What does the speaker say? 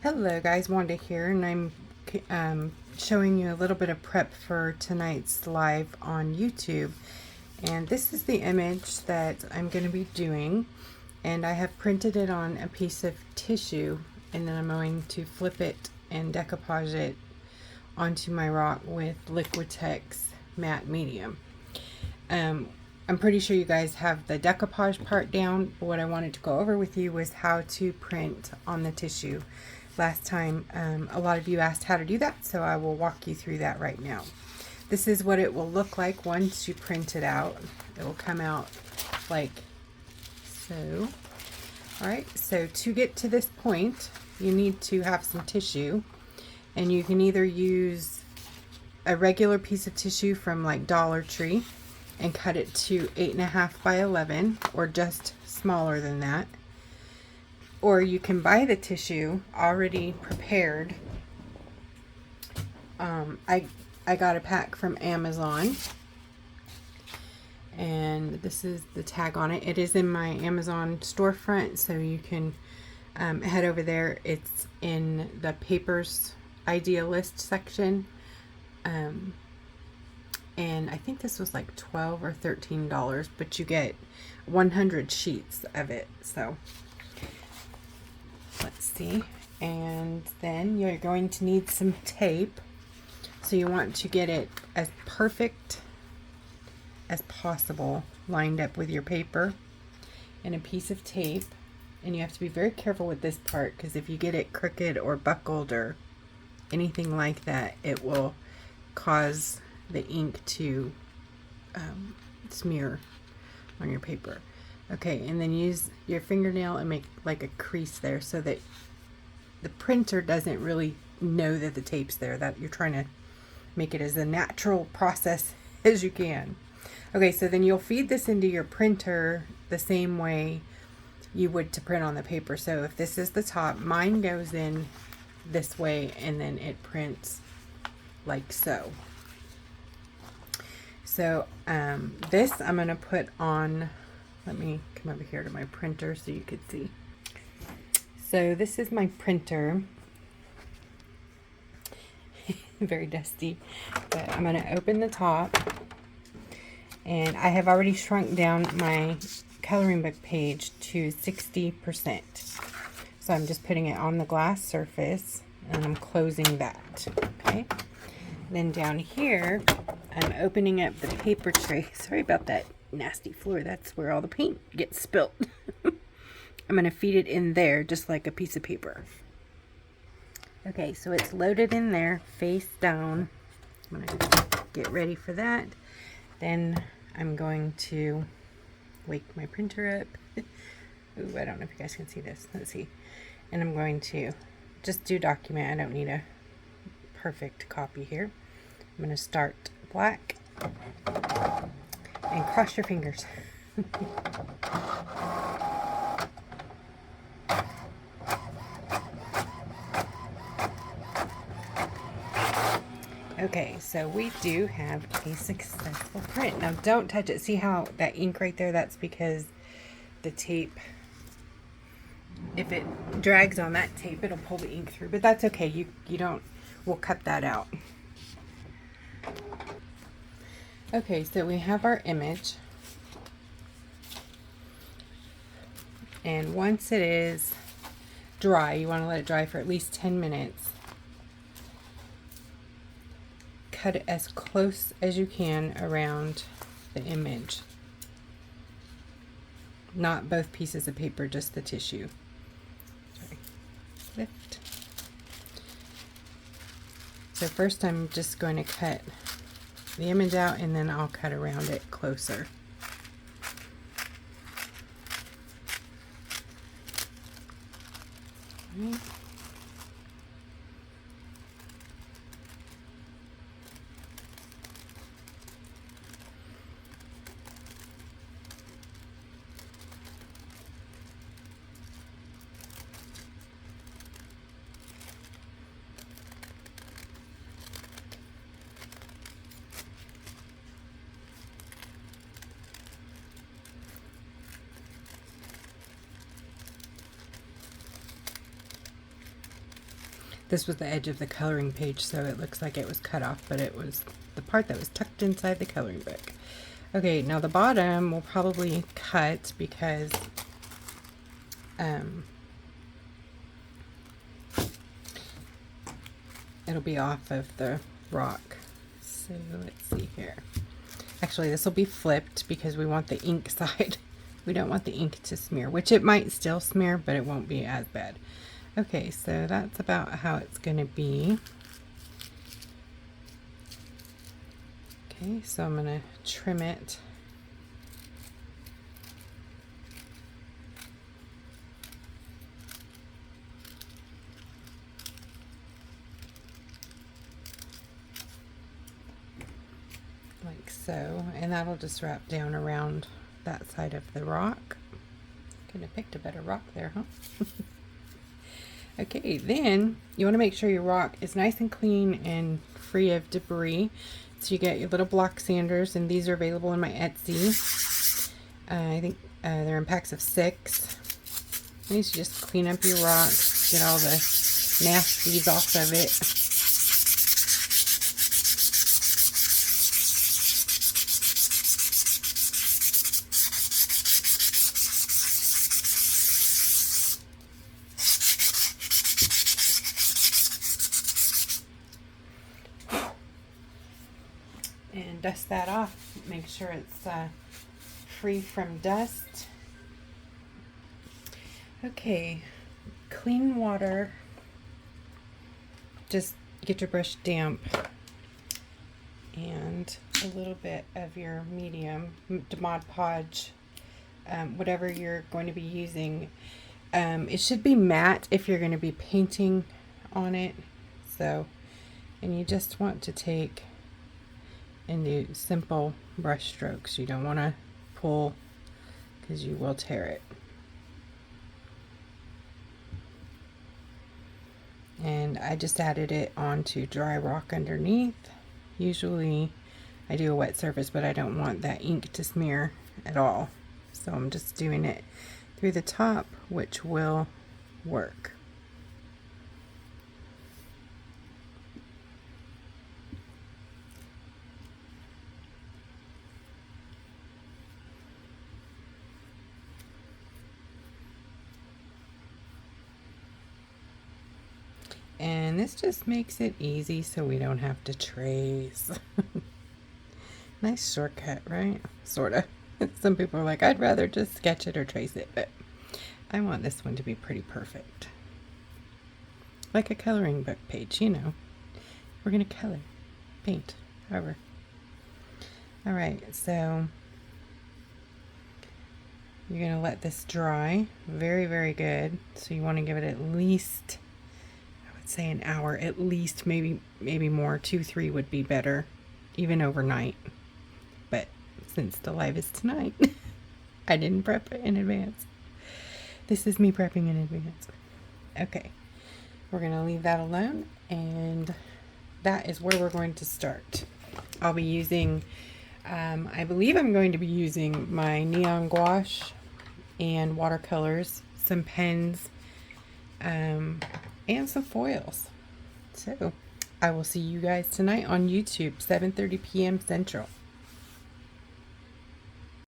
Hello guys, Wanda here, and I'm showing you a little bit of prep for tonight's live on YouTube. And this is the image that I'm going to be doing, and I have printed it on a piece of tissue, and then I'm going to flip it and decoupage it onto my rock with Liquitex matte medium. I'm pretty sure you guys have the decoupage part down, but what I wanted to go over with you was how to print on the tissue. Last time, a lot of you asked how to do that, so I will walk you through that right now. This is what it will look like once you print it out. It will come out like so. Alright, so to get to this point, you need to have some tissue, and you can either use a regular piece of tissue from like Dollar Tree and cut it to 8.5 by 11, or just smaller than that. Or you can buy the tissue already prepared. I got a pack from Amazon, and this is the tag on it. It is in my Amazon storefront, so you can head over there. It's in the papers idea list section, and I think this was like $12 or $13, but you get 100 sheets of it. So let's see. And then you're going to need some tape. So you want to get it as perfect as possible lined up with your paper and a piece of tape. And you have to be very careful with this part, because if you get it crooked or buckled or anything like that, it will cause the ink to smear on your paper. Okay, and then use your fingernail and make like a crease there so that the printer doesn't really know that the tape's there, that you're trying to make it as a natural process as you can. Okay, so then you'll feed this into your printer the same way you would to print on the paper. So if this is the top, mine goes in this way and then it prints like so. So this I'm going to put on, let me come over here to my printer so you could see. So this is my printer. Very dusty, but I'm going to open the top, and I have already shrunk down my coloring book page to 60%. So I'm just putting it on the glass surface, and I'm closing that. Okay. Then down here, I'm opening up the paper tray. Sorry about that nasty floor. That's where all the paint gets spilt. I'm going to feed it in there just like a piece of paper. Okay, so it's loaded in there face down. I'm going to get ready for that. Then I'm going to wake my printer up. Ooh, I don't know if you guys can see this. Let's see. And I'm going to just do document. I don't need a perfect copy here. I'm going to start black and cross your fingers. Okay, so we do have a successful print. Now don't touch it. See how that ink right there? That's because the tape, if it drags on that tape, it'll pull the ink through. But that's okay. You don't, we'll cut that out. Okay, so we have our image. And once it is dry, you want to let it dry for at least 10 minutes. Cut it as close as you can around the image. Not both pieces of paper, just the tissue. Sorry. Lift. So first I'm just going to cut the image out, and then I'll cut around it closer. All right. This was the edge of the coloring page, so it looks like it was cut off, but it was the part that was tucked inside the coloring book. Okay, now the bottom will probably cut because it'll be off of the rock. So let's see here. Actually, this will be flipped because we want the ink side. We don't want the ink to smear, which it might still smear, but it won't be as bad. Okay, so that's about how it's going to be. Okay, so I'm going to trim it. Like so, and that'll just wrap down around that side of the rock. Could have picked a better rock there, huh? Okay, then you want to make sure your rock is nice and clean and free of debris. So you get your little block sanders, and these are available in my Etsy. I think they're in packs of 6. You need to just clean up your rock, get all the nasties off of it. And dust that off. Make sure it's free from dust. Okay, clean water. Just get your brush damp and a little bit of your medium Mod Podge, whatever you're going to be using. It should be matte if you're going to be painting on it. So, and you just want to take and do simple brush strokes. You don't want to pull because you will tear it. And I just added it onto dry rock underneath. Usually I do a wet surface, but I don't want that ink to smear at all. So I'm just doing it through the top, which will work. And this just makes it easy so we don't have to trace. Nice shortcut, right? Sorta. Some people are like, I'd rather just sketch it or trace it, but I want this one to be pretty perfect. Like a coloring book page, you know. We're gonna color, paint, however. Alright, so you're gonna let this dry very, very good. So you want to give it at least, say, an hour at least, maybe more. 2-3 would be better, even overnight. But since the live is tonight, I didn't prep it in advance. This is me prepping in advance. Okay, we're gonna leave that alone, and that is where we're going to start. I'll be using I believe I'm going to be using my neon gouache and watercolors, some pens, and some foils. So I will see you guys tonight on YouTube, 7:30 p.m. Central.